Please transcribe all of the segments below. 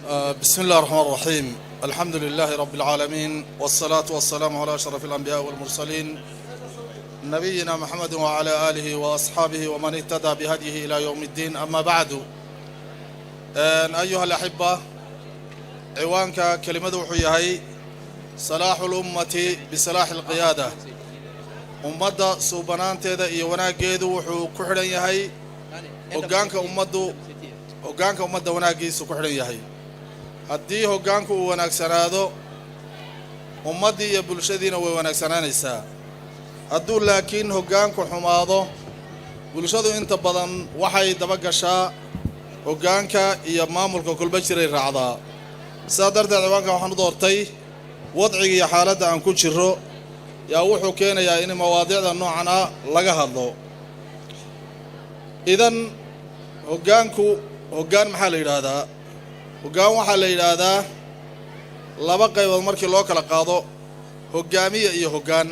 بسم الله الرحمن الرحيم. الحمد لله رب العالمين، والصلاة والسلام على أشرف الأنبياء والمرسلين نبينا محمد وعلى آله وأصحابه ومن اهتدى بهديه إلى يوم الدين. أما بعد، أيها الأحبة، عوانك كلمة وحيهي صلاح الأمة بصلاح القيادة. أمدا سوبنان تيدا إيوانا قيدو وحو كحرن يهي هقانك أمدا وناقيسو كحرن يهي. haddii hoggaanku uu wanaagsanaado ummaddii iyo bulshadiina way wanaagsananaysaa. hadduu laakiin hoggaanku xumaado bulshadu inta badan waxay daba gashaa hoggaanka iyo maamulka kulba jiray raacdaa. sidaa darteed ciwaanka waxaan u doortay wadciga iyo xaaladda aan ku jiro yaa wuxuu keenayaa in mawaadiicda noocan ah laga hadlo. idan hoggaan maxaa la yidhaahdaa? hoggaan waxaa la yidhaahdaa laba qaybood markii loo kala qaado, hoggaamiye iyo hoggaan.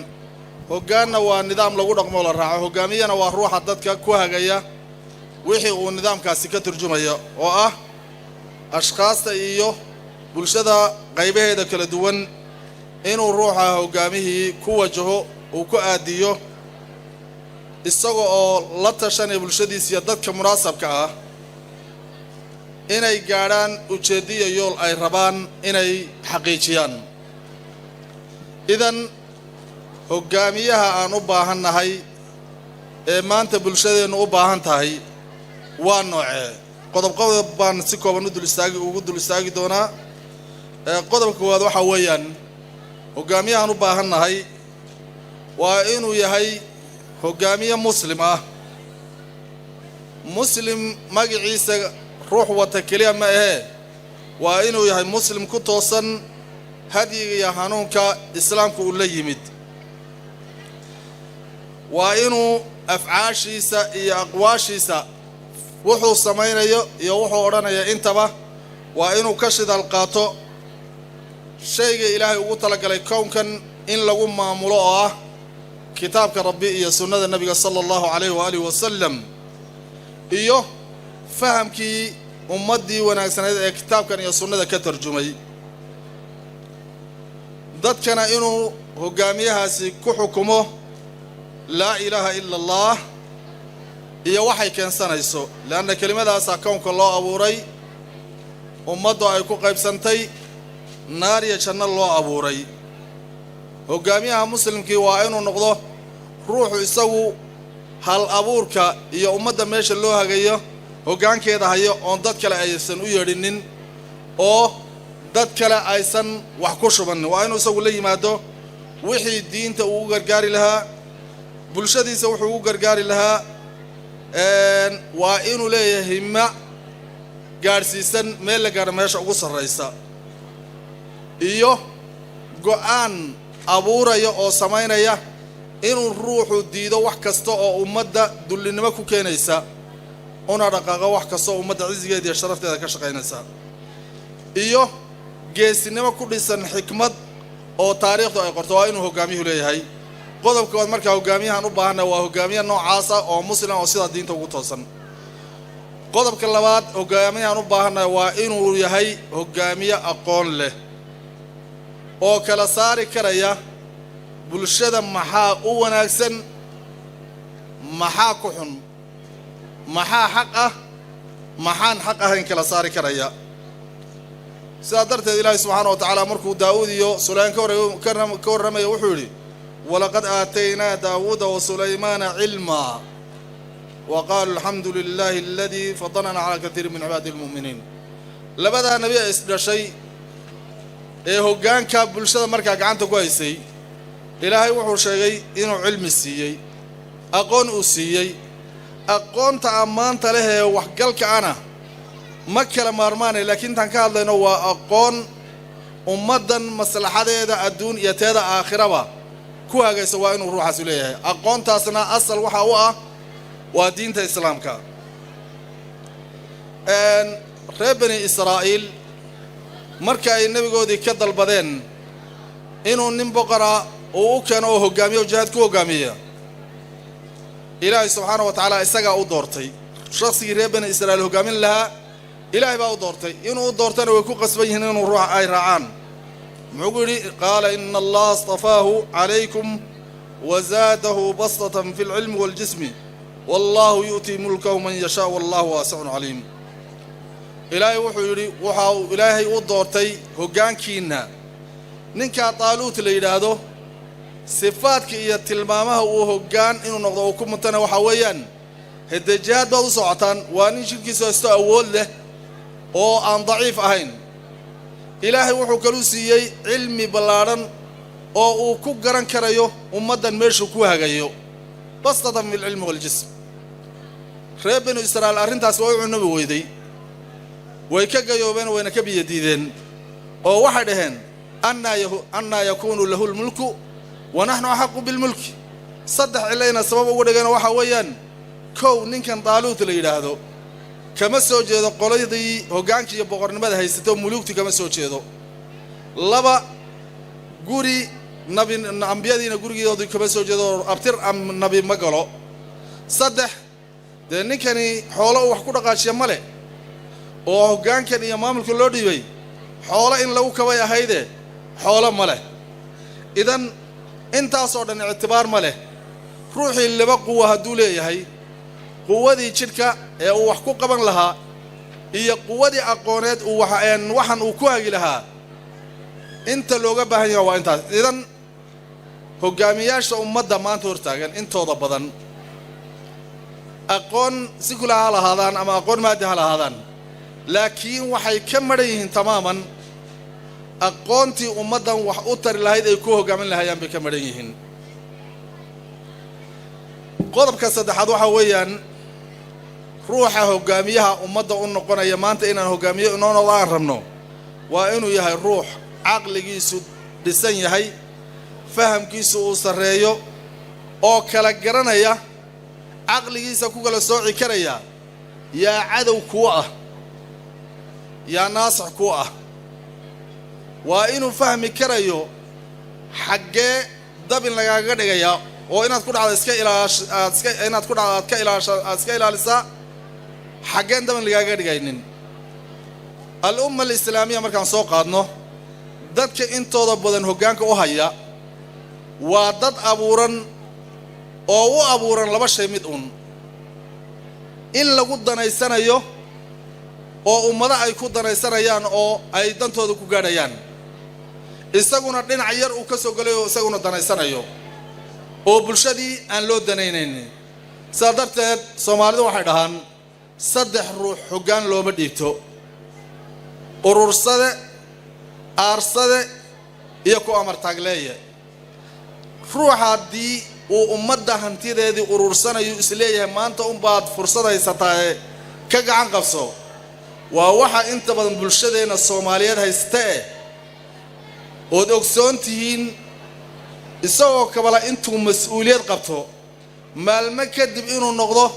hoggaanna waa nidaam lagu dhaqmo la raaco, hoggaamiyana waa ruuxa dadka ku hagaya wixii uu nidaamkaasi ka turjumaya oo ah ashkhaasta iyo bulshada qaybaheeda kala duwan inuu ruuxa hoggaamihii ku wajaho uu ku aadiyo isaga oo la tashanaya bulshadiisa iyo dadka munaasabka ah inay gaadhaan ujeediyo yool ay rabaan inay xaqiijiyaan. idan hoggaamiyaha aan u baahannahay ee maanta bulshadeennu u baahan tahay waa noocee? qodob baan si kooban ugu dul istaagi doonaa. qodobka koowaad waxaa weeyaan hoggaamiyahaan u baahannahay waa inuu yahay hoggaamiye muslim ah. muslim magaciisa ruux wata keliya ma ahee waa inuu yahay muslim ku toosan hadyiga iyo hanuunka islaamku uu la yimid. waa inuu afcaashiisa iyo aqwaashiisa wuxuu samaynayo iyo wuxuu odhanaya intaba waa inuu ka shidaal qaato shayga ilaahay ugu talagalay kownkan in lagu maamulo oo ah kitaabka rabbi iyo sunnada nebiga sala allahu calayhi waalihi wasalam iyo fahamkii ummaddii wanaagsanayd ee kitaabkan iyo sunnada ka tarjumay. dadkana inuu hoggaamiyahaasi ku xukumo laa ilaaha ila allah iyo waxay keensanayso, leanna kelimadaasaa kownka loo abuuray, ummaddu ay ku qaybsantay, naar iyo janno loo abuuray. hoggaamiyaha muslimkii waa inuu noqdo ruuxu isagu hal abuurka iyo ummadda meesha loo hagayo hoggaankeeda hayo oon dad kale aysan u yeedhinin oo dad kale aysan wax ku shubanin. waa inuu isagu la yimaado wixii diinta uu u gargaari lahaa, bulshadiisa wuxuu u gargaari lahaa. waa inuu leeyahay himma gaadhsiisan meel la gaadho meesha ugu sarraysa iyo go'aan abuuraya oo samaynaya inuu ruuxu diido wax kasta oo ummadda dullinimo ku keenaysa, una dhaqaaqo wax kasta oo ummadda cisigeeda iyo sharafteeda ka shaqaynaysa, iyo geesinimo ku dhisan xikmad oo taariikhdu ay qorto. waa inuu hoggaamiyuhu leeyahay. qodobka waad markaa hoggaamiyahan u baahannahay waa hoggaamiye noocaasa oo muslim oo sidaa diinta ugu toosan. qodobka labaad hoggaamiyahan u baahannahay waa inuu yahay hoggaamiye aqoon leh oo kala saari karaya bulshada maxaa u wanaagsan, maxaa ku xun, maxaa xaq ah, maxaan xaq ahayn kala saari karaya. sidaa darteed ilaahay subxaana wa tacaala markuu daawuud iyo sulaymaan ka warramaya wuxuu yidhi walaqad aataynaa daawuuda wa sulaymaana cilmaa wa qaaluu alxamdu lilaahi aladii fadalana calaa katiirin min cibaadi lmu'miniin. labadaa nebi ee isdhashay ee hoggaanka bulshada markaa gacanta ku haysay, ilaahay wuxuu sheegay inuu cilmi siiyey, aqoon uu siiyey. aqoonta ammaanta leh ee waxgalka ana ma kala maarmaanay, laakiin intaan ka hadlayno waa aqoon ummaddan maslaxadeeda adduun iyo teeda aakhiraba ku hagaysa. waa inuu ruuxaasi leeyahay. aqoontaasna asal waxa u ah waa diinta islaamka. reer bani israa'iil marka ay nebigoodii ka dalbadeen inuu nin boqora uu u keeno oo hoggaamiyo jihaad ku hoggaamiya, ilaahay subxaana wa tacaala isagaa u doortay shaqsigii reer bani israa'iil hoggaamin lahaa إلهي باو دورتي إنه دورتنا ويكون قصبين إنه روح أي رعان معقولي قال إن الله اصطفاه عليكم وزاده بسطة في العلم والجسم والله يؤتي ملكه من يشاء والله واسع عليم إلهي وحوري وحاو إلهي ودورتي هجان كينا ننكا طالوت ليلادو صفاتك إيا تلمامها وهجان إنه نقضوكم متنا وحويا هدجات بعض صعطان وانيشكي سوستو أول له أو عن ضعيف أهين إلهي وحو كلوسيي علمي بلارن أو كو قران كرايو ومدن ميرشو كو هاقايو بسطة من العلم والجسم ريب بنو إسرائيل أرنتاس ويعو النبي ويدي ويكاقايو بين وينكبي يديدين أو واحدهن أنا يكون له الملك ونحن أحق بالملك صدح إلينا سبب ودقنا وحويا كو نينكن طالوت ليلادو كما soo jeedo qoladii hogaankii boqornimada haysatay mulugti kama soo jeedo laba guri nabi ambiyadiina gurigeedu kama soo jeedo abtir am nabi magalo saddex de ninkani xoolo wax ku dhaqaashiya male oo hogaankan iyo maamulka loo dhibay xoolo in lagu kabay ahayde xoolo male idan intaas oo dhan ictibaar male ruuxii laba quwa haduu leeyahay quwadii jidhka ee uu wax ku qaban lahaa iyo quwadii aqooneed uu waxan uu ku hagi lahaa inta looga baahan yahay waa intaas idan hogaamiyaasha ummadda maanta hortaagan intooda badan aqoon si kula lahaadaan ama aqoon maadi lahaadaan laakiin waxay ka maran yihiin tamaaman aqoontii ummaddan wax u tari lahayd ay ku hogaamin lahaayeen bay ka maran yihiin qodobka saddexaad waxa weeyaan ruuxa hogaamiyaha ummadda u noqonaya maanta inaan hogaamiyo inoo aan rabno waa inuu yahay ruux aqligiisu dhisan yahay fahamkiisu uu sareeyo oo kala garanaya aqligiisa ku kala sooci karaya yaa cadow ku ah yaa naasix ku ah waa inuu fahmi karayo xaggee dabin lagaaga dhigaya oo inaad ku dhacdo iska ilaalisa حاجين ده من اللي قاعد جايين الأمة الإسلامية مركان سوق قادنا ضد كأنتوا ضبطن هجانك وهايا وضد أبورن أو أبورن لبش يمدون إن لقدنا السنة يو أو أمدا أي كودنا السنة يان أو أي دنتوا ذكوا جاريان استغنى دين عيار وكسو قالوا استغنى دنا السنة يو أو بالشدي أن لو دنينين صدرت سومالي واحد هان صدح روح حجان لو مديتو أرورصده أرصده يكو أمر تغليه روح هادي وأمده هنتي ذي أرورصنا يسليه ما أنت بعد فرصة يستطيع كجعان قفصو وواحد أنت بدن بالشدين الصوماليات هيستأ ودكسون تين يسووا كبلا أنتم مسؤوليات قبتو ما المكدب إنه النقطة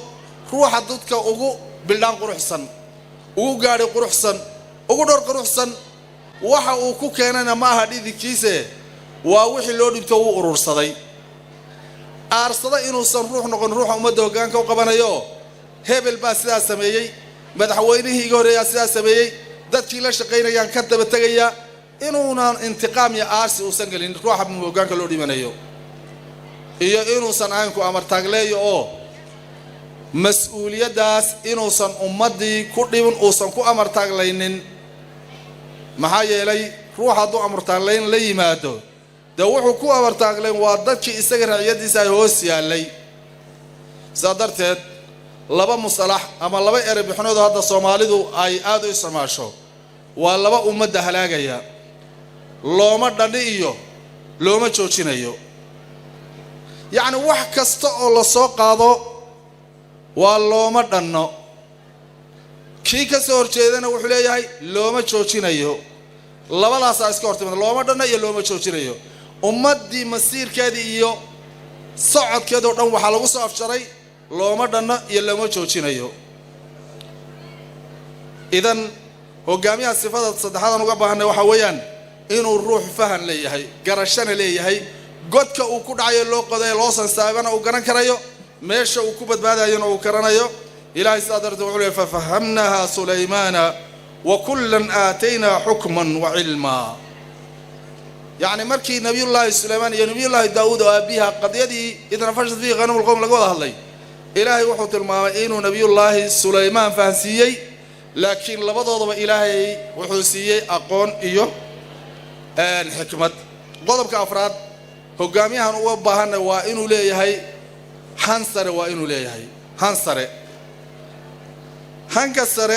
روح ضدك أجو بلدان قرحسن وقاري قرحسن وقدر قرحسن waxa uu ku keenana ma aha dhidkiisa waa wixii loo dhibto uu urursaday aarsada inuu san ruux noqon ruux umada hoggaanka u qabanayo hebel baa sidaas sameeyay madaxweynihii iga horeeyay sidaas sameeyay dadkii la shaqeynayaan ka daba tagaya inuuna intiqaam iyo aarsi u san galin ruuxa hoggaanka loo dhimanayo iyo inuu san aan ku amar taagleeyo oo mas'uuliyadaas inuu san ummadii ku dhibin oo san ku amar taaglaynin maxaa yeelay ruux hadduu amartaaglayn la yimaado dee wuxuu ku amartaaglayn waa dadkii isaga raaciyadiisa ay hoos yaallay sidaa darteed laba musalax ama laba erey bixinoodoo hadda soomaalidu ay aad u isticmaasho waa laba ummadda halaagaya looma dhani iyo looma joojinayo yacni wax kasta oo la soo qaado waa looma dhanno kii ka soo horjeedana wuxuu leeyahay looma joojinayo labadaas iska hortimid looma dhanna iyo looma joojinayo ummadii masiirkeedii iyo socodkeeda oo dhan waxa lagu soo afjaray looma dhanna iyo looma joojinayo idan hogaamiyaha sifada saddexaad uga baahanay waxa weeyaan inuu ruux fahan leeyahay garashana leeyahay godka uu ku dhacayo loo qoday loo sansaabana uu garan karayo meesha uu ku badbaadayana uu karanayo إلهي سادرت وعلي ففهمناها سليمان وكلا آتينا حكما وعلما. يعني مركي نبي الله سليمان يا نبي الله داود وأبيها قد يدي إذا نفشت فيه غنم القوم لقوضها الله إلهي وحوت المائين نبي الله سليمان فهسيي لكن لبضض إلهي وحوسيي أقون إيوه الحكمة ضرب كأفراد هجاميها وبهنا وإنه ليه هاي حنصر وإنه ليه هاي حنصر هنكسر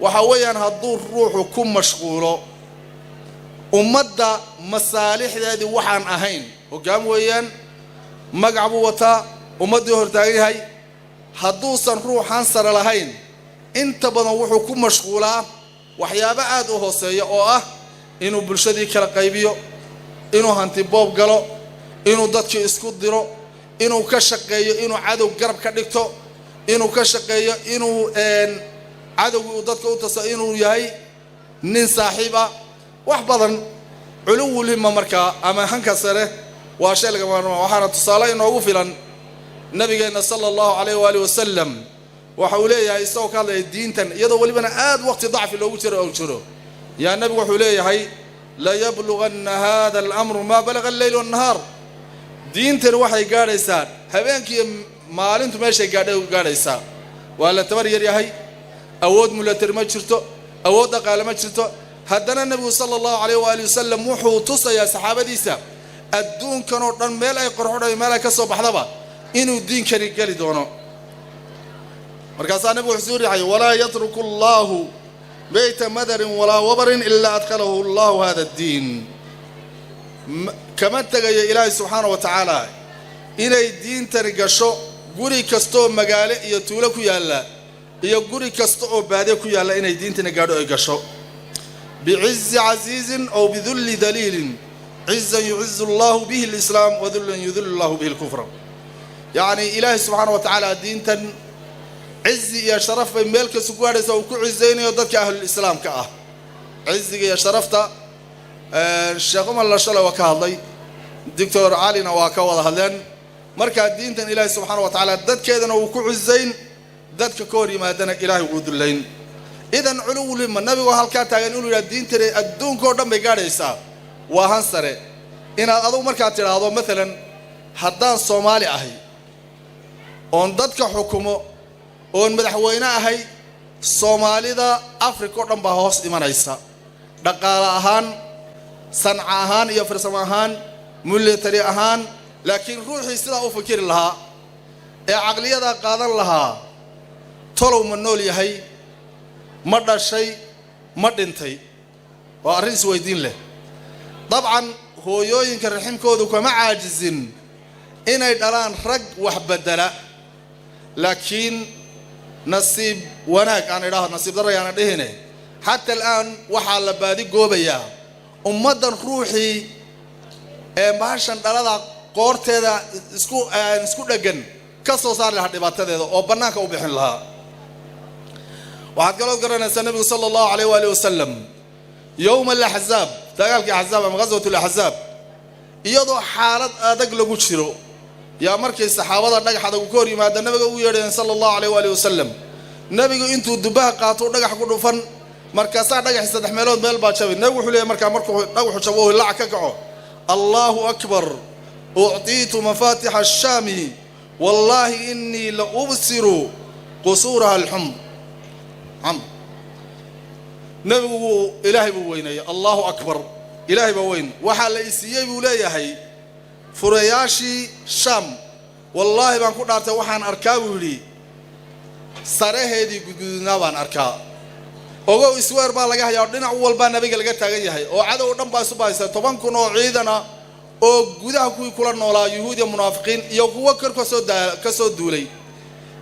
وحويا هالدور روحه كم مشغوله ومدى مصالح هذه وحن أهين هجام ويان مقعبو وتا ومدى هرتاقي هاي هدوسا روح حنصر لهين انت بنوحه كم مشغوله وحيابا عاد وهوسية inuu bulshadii kala qaybiyo inuu hanti boob galo inuu dadka isku diro inuu ka shaqeeyo inuu cadow garab ka dhigto inuu ka shaqeeyo inuu cadowgu dadka u taso inuu yahay nin saaxiib ah wax badan culuw lima markaa ama hanka sare waa shay laga maarmo waxaana tusaale inoogu filan nabigeena sallallahu alayhi wa alihi wasallam waxa uu leeyahay isagoo ka hadlay diintan iyadoo walibana aad waqti dacfi loogu jiro oo jiro يا نبي وحولي هاي لا يبلغن هذا الأمر ما بلغ الليل والنهار دين تروحي قاريسان هبينك مال انتو ماشي قاريسان ولا تبرير يا هاي أود ملاتر ما جرتو أود قال ما جرتو هدنا النبي صلى الله عليه وآله وسلم وحو تصى يا صحابة ديسا الدون كانوا رن ميلا يقرحون ميلا كسب حضبا إنو الدين كان يقالي دونه مركزان نبي حزوري هاي ولا يترك الله بيت مدر ولا وبر إلا أدخله الله هذا الدين كما تجي إلهي سبحانه وتعالى إلى الدين ترجشوا قري كستو مقالة يتولك يلا يقري كستو بعدك يلا إن الدين تنقادوا يجشوا بعز عزيز أو بذل دليل عزا يعز الله به الإسلام وذلا يذل الله به الكفر يعني إلهي سبحانه وتعالى الدين تن عزي يا شرف ملك سكوارس أو كعزين يضدك أهل الإسلام كأه عزي يا شرفته الشيخ الله شلا وكالله دكتور علي نواكا وهذن مركز الدين تن إلهي سبحانه وتعالى ضد كذا أو كعزين ضد كوري ما دنا إلهي وذلين إذن علو لما النبي وهالكات يقولوا الدين ترى الدون كordam بيجاريسا وهنسره إن هذا مركز ترى هذا مثلا حدان صومالي أهي on dadka xukumo on madaxweyne ahay Soomaalida Afrika oo dhan ba hoos imanaysa dhaqaale ahaan sanca ahaan iyo farsamo ahaan military ahaan laakiin ruuxii sida uu fikir lahaa ee aqliyada qaadan lahaa tolow ma nool yahay ma dhashay ma dhintay waa arrin isweydiin leh dabcan hooyooyinka raximkoodu kama caajizin inay dhalaan rag wax bedela لكن نصيب وناك أنا راه نصيب دري أنا دهنه حتى الآن وحال بادي جوبيا أمدن روحي ماشان دلدا قارت هذا سكو دجن كسر صار لحد بات هذا أو بناك أو بحن لها وحد قالوا قرنا النبي صلى الله عليه وآله وسلم يوم الأحزاب تقال كأحزاب غزوة الأحزاب يضع حالة أدق لبوشرو يا مركز الصحابة نجح هذا كوري ما النبي ويرين صلى الله عليه وآله وسلم نبي أنتوا دبها قاطور نجح كله فن مركز نجح استحملون بال باتشوي نجح حليه مركز نجح شبوه الله كقعه الله أكبر أعطيت مفاتيح الشام والله إني لأبصر قصورها الحمر نبي إلهي بويني الله أكبر إلهي بوين وحال إسيي بولاي هي فرياشي شام والله بان كنت أرتي وحان أركاوي لي ساره دي قدودنا بان أركا أوغو إسوار بان لغا هيا دينا أول بان نبي لغا تاغي هي أو عادة ودن باسو بايسا طبان كنو عيدنا أو قدا كوي كولا نولا يهود منافقين يوكو كسو دولي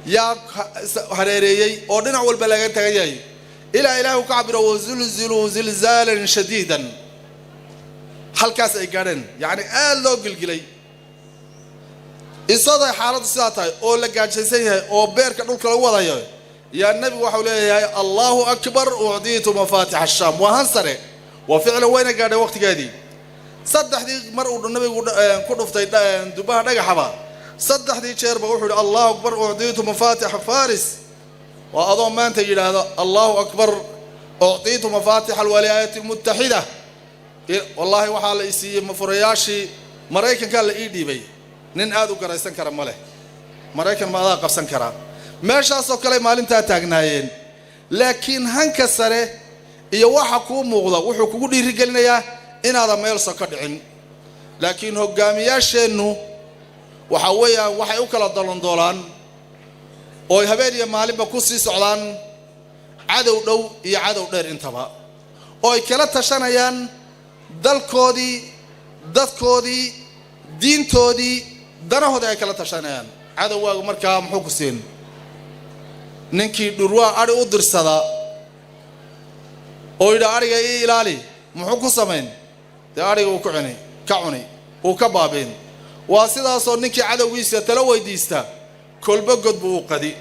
يا هريريي أو دينا أول بان لغا تاغي هي إلى إله كعبر وزلزلوا زلزالا شديدا halkaas ay gaareen yaani aad loo gilgilay isada xaalad saatay oo la gaajaysan yahay oo beerka dhulka lagu wadayo ya nabi waxa uu leeyahay Allahu akbar u'diitu mafatih ash-sham wa hansare wa ficlan wayna gaadhay waqtigeedii saddexdii mar uu nabigu ku dhuftay dubaha dhagaxaba صدح دي شير بقول الله أكبر أعطيت مفاتيح فارس وأظن ما أنت جل هذا الله أكبر أعطيت مفاتيح الولايات المتحدة والله وحال إسي مفرياشي مريكن كان لإيدي بي نين آدو كريسان كرام ماله مريكن ما ذاق قفسان كرام ما شاسو كلي مالين تاتاقنايين لكن هنك السري إيا وحكو مغضا وحكو دي رجلنا يا إن هذا ما يلصق كدعين لكن هقامياشي إنه وحويا وحي وكلا دولان دولان oo habeenaya maalinba ku sii socdaan cadow dhow iyo cadow dheer intaba oo ay kala tashanayaan dalkoodii dadkoodii diintoodii danahooda ay kala tashanayaan cadowgaagu markaa muxuu ku siin ninkii dhurwaa ari u dirsada oo ila ariga ii ilaali muxuu ku sameyn ariga uu ka cuni uu ka baabeen waa sidaas oo ninkii cadowgiisa tala weydiista كل بقد بوقدي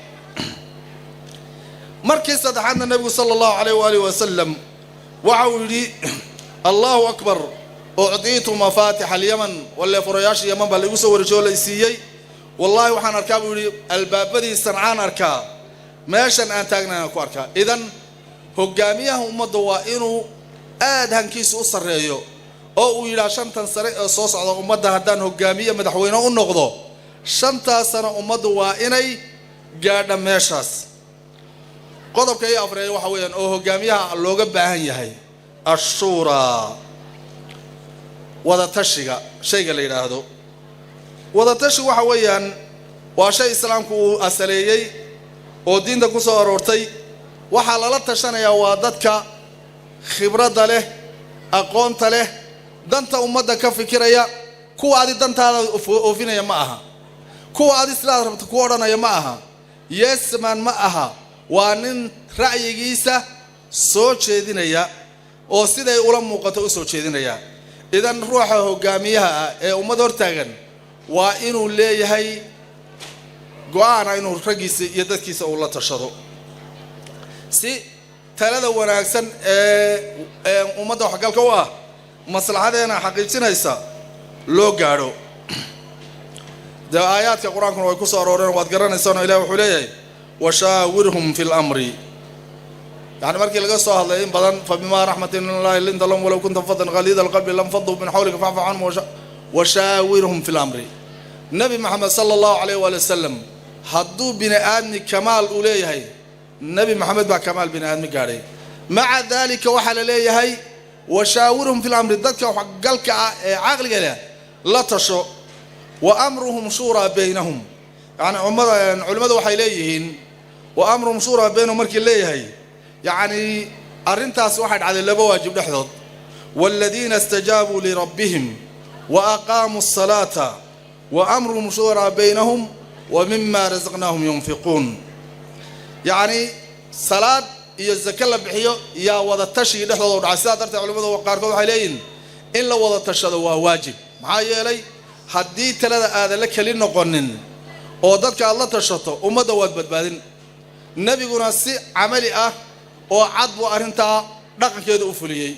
مركز تحدث النبي صلى الله عليه وآله وسلم وعولي الله أكبر أعطيت مفاتيح اليمن ولا فرياش اليمن بل يوسف رجال السيئي والله وحن أركاب الباب دي سنعان أركاب ماشان أنتاجنا نكواركا إذن هجامية هم ضوائنه آدهن كيس أسر ريو أو إلى شنطن سريع صوص على أمده هدان هجامية مدحوينه النقضة شنطة سنة أمده وإني قاعدة ماشاس قدر كي أفريد وحويا أو هجامية اللوجة بهاي هي الشورى وذا تشجع شيء اللي هذا وذا تشجع وحويا وشيء إسلامكو أسليي ودين ده كوسا أرورتي وحلالات تشنا يا وادتك خبرة له أقوم له دنت أمدا كفكريا كو عادي دنت أوفينا يا معها كو عادي سلام تكورنا يا معها يسمن معها وانن رأي جيسة سوتش دينيا أو سيدا يقولون مقطع سوتش دينيا إذا روحه جاميها أمدا ارتجن وإنه ليه هي قاعنا إنه رجيس يدكيس أولا تشرو سي ثلاثة وناكسن ومدة حق الكوا مصلحة أنا حقيقتنا إسا لو قارو ده آيات القرآن كانوا يكسروا أورين واتقرن إنسان إلى وحليه وشاورهم في الأمر يعني مركي القصة هذين بدن فبما رحمة الله لنت لهم ولو كنت فظا غليظ القلب لم فضوا من حولك فاعف عنهم وشاورهم في الأمر النبي محمد صلى الله عليه وسلم حدو بن آدم كمال أوليه النبي محمد بقى كمال بن آدم قاري مع ذلك وحل ليه هي وشاورهم في الأمر ذاتك وحقلك عقل قاله لا تشو وأمرهم شورى بينهم يعني علماء وحي ليهين وأمرهم شورى بينهم مركي ليه هي يعني أرنتاس واحد على اللبواجب لحظة والذين استجابوا لربهم وأقاموا الصلاة وأمرهم شورى بينهم ومما رزقناهم ينفقون يعني صلاة يزكى بحيو يا وذا التشي لحظة ودعسات درت علماء وقاركوا عليين إلا وذا التشي هو واجب معايا لي حدي ثلاثة هذا لك لين قنن وضدك الله تشطه وما دوت بدبادين النبي قلنا سي عملي وعد وأرنتا رقم كده أفليه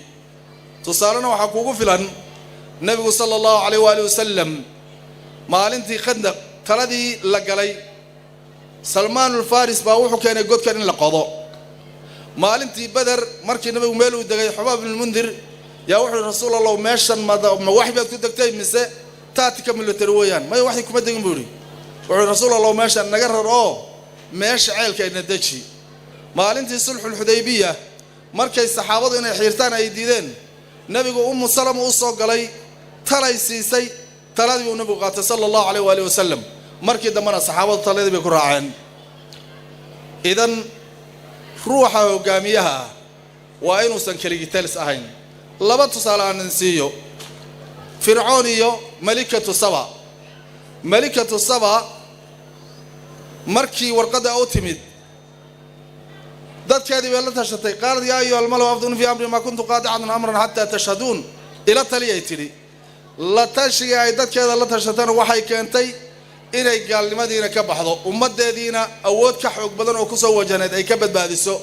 تصارنا وحقوق فلان النبي صلى الله عليه وآله وسلم maalintii khadnaq taladii la galay Salman al-Faris baa wuxuu keenay godkan in la qodo maalintii Badar markii nabigu meel uu dagay Xubaab ibn Mundir yaa wuxuu rasuulullah meeshan ma wax baad ku dagtay mise taatika military weeyaan ma wax kuma dagin buuri wuxuu rasuulullah meeshan naga raro meesha ceelka ay nadaji maalintii sulhul Hudaybiyah markay saxaabadu inay xiirtaan ay diideen nabigu Salama u soo galay talay siisay تلاذي النبي قاتل صلى الله عليه وآله وسلم مركي دمنا الصحابة تلاذي بكراعين إذن روحه وقاميها وأين سنكري تلس أهين لبط صلاة ننسيو فرعونيو ملكة السبع مركي ورقد أوتمد ذات كذي ولا تشتي قال يا أيها الملأ أفضل في أمر ما كنت قاطعا أمرا حتى تشهدون إلى تليتري لا تشجع عدد كذا لا تشتان وحي كنتي إلى قال المدينة كبحضو ومد دينا أود كحوك بدن وكسو وجند أي كبد بعد السوء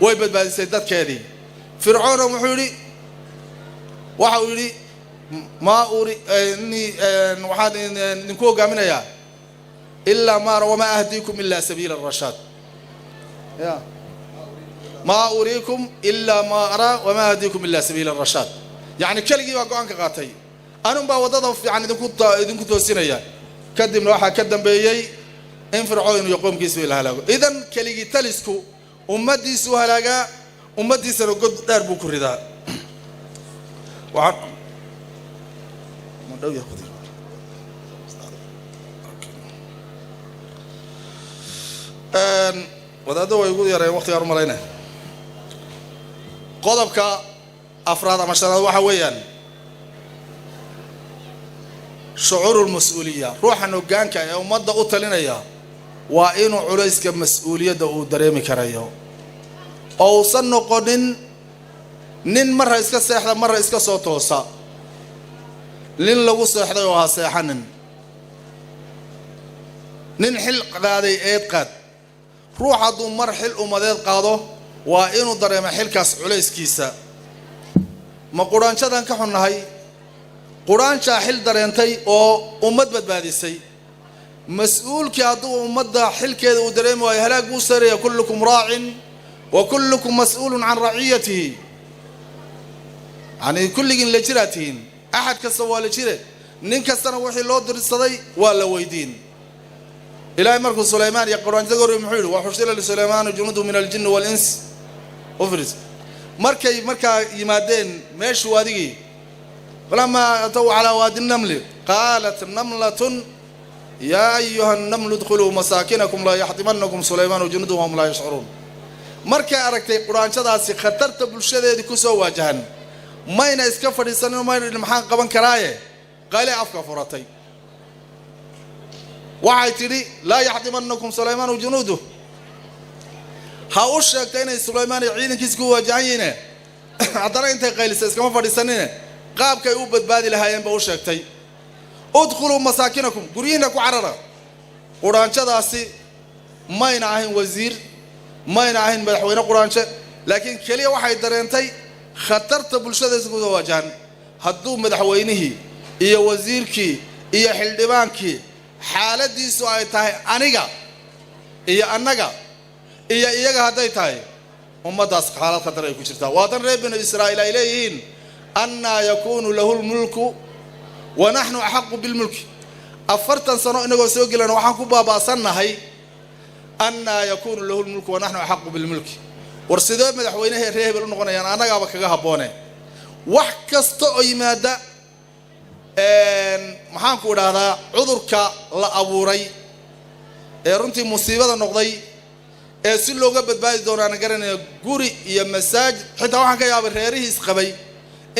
ويبد بعد السيدات كذي فرعون ومحوري وحولي ما أري إني وحد نكون قامنا إلا ما وما أهديكم إلا سبيل الرشاد يا ما أريكم إلا ما أرى وما أهديكم إلا سبيل الرشاد يعني كل جيوا قانك قاتي أنا بوضع في يعني إذا كنت سنيا كدم لوحة كدم بيجي إن فرعون يقوم كيسوي الهلاك إذن كل جي تلسكو أمدي سوى هلاك أمدي سرقد درب كردا وعن من دوي خذي وده دو يقول يا رأي وقت يا رمالينا قضبك أفراد مشترك وحويا شعور المسؤولية روح نوجانك يا ومضى أطلنا يا وإنه عليك مسؤولية دو دريمي كرايو أو صنقن نين مرة إسكا ساحة مرة إسكا صوتوسا لين لو ساحة وها ساحنن نين حلق قادي إيد قاد روح عدو مرحل أمداد قادو وإنه دريم حلكاس عليك كيسا ما قرآن شدان كحن هاي قرآن شاحل درينتي أو أمد بدباديسي مسؤول كادو أمد حل كذا ودريم ويهلاك بوسرية كلكم راع وكلكم مسؤول عن رعيته يعني كل جن لجراتين أحد كسوال لجرة ننكسر وحي الله در الصدي ولا ويدين إلى مركز سليمان يقرأ ذكر محيل وحشر لسليمان جنوده من الجن والإنس أفرز مركا يمادين ماشي وادي فلما أتوا على وادي النمل قالت نملة يا أيها النمل ادخلوا مساكنكم لا يحطمنكم سليمان وجنوده وهم لا يشعرون مركا أركتي قرآن شداسي خطرت بالشدة دي كسو واجهن ما ينا إسكفر السنة وما ينا المحان قبن كراية قال أفكا فراتي وعيتري لا يحطمنكم سليمان وجنوده هاوش شاكتين سليمان يعينك يسكو واجهين عطرين انت قيل سيسكما فرسانين قاب كي أوبد بادي لها ينبا وشاكتين ادخلوا مساكنكم قرينك وعررا قرآن شداسي ما ينعهن وزير ما ينعهن مدحوين قرآن شد لكن كلية واحد درينتي خطرت بالشدة يسكو واجهن هدو مدحوينه إيا وزيركي إيا حلدبانكي حالة دي سؤال تاهي أنيقا إيا أنقا إيا إياga haday tahay ummadaas xaalad qadar ay ku jirtaa waadan reebina Israa'iil ay leeyihiin anna yakunu lahu al-mulku wa nahnu ahqqu bil mulki afartan sano inagoo soo gelana waxaan ku baabaasannahay anna yakunu lahu al-mulku wa nahnu ahqqu bil mulki warsidoo madaxweynaha reebel u noqonayaan anagaaba kaga haboonay wax kasta oo yimaada maxaan ku dhahdaa cudurka la abuuray ee runtii musiibada noqday si looga badbaadi doonaan garanay guri iyo masaajid xitaa waxaan ka yaabay reerihiis qabay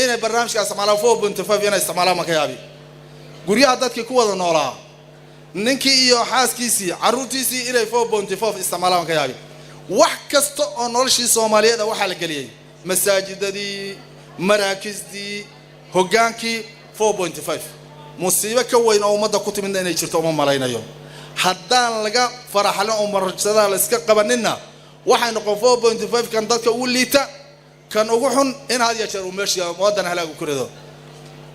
inay barnaamijka isticmaalaan 4.5 inay isticmaalaan ma ka yaabay guriyaha dadkii ku wada noolaa ninkii iyo xaaskiisii caruurtiisii inay 4.5 isticmaalaan ka yaabay wax kasta oo noloshii Soomaaliyeed waxa la galiyay masaajidadii maraakiisdii hogaankii 4.5 musiibo ka weyn oo ummadda ku timid inay jirto uma malaynayo haddaan laga faraxlo oo marjada la iska qabanina waxay noqon 4.5 kan dadka ugu liita kan ugu xun in had ya jeer meesha wadan halaagu kurido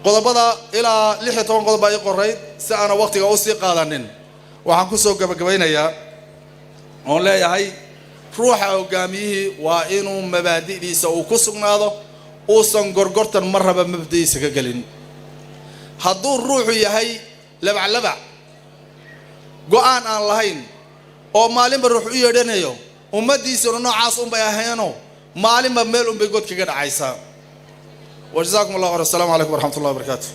qodobada ilaa 16 qodob ay qoray si aan waqtiga u sii qaadanin waxaan ku soo gabagabeynayaa oo leeyahay ruuxa hogaamiyihii waa inuu mabaadi'diisa uu ku sugnaado uusan gorgortan marraba mabdiisa ka galin hadduu ruuxu yahay labac go'aan aan lahayn oo maalinba ruux u yeedhanayo ummadiisuna noocaas un bay ahaayeen maalinba meel un bay god kaga dhacaysaa wajazaakum allahu khayran assalamu alaykum wa rahmatullahi wa barakatuh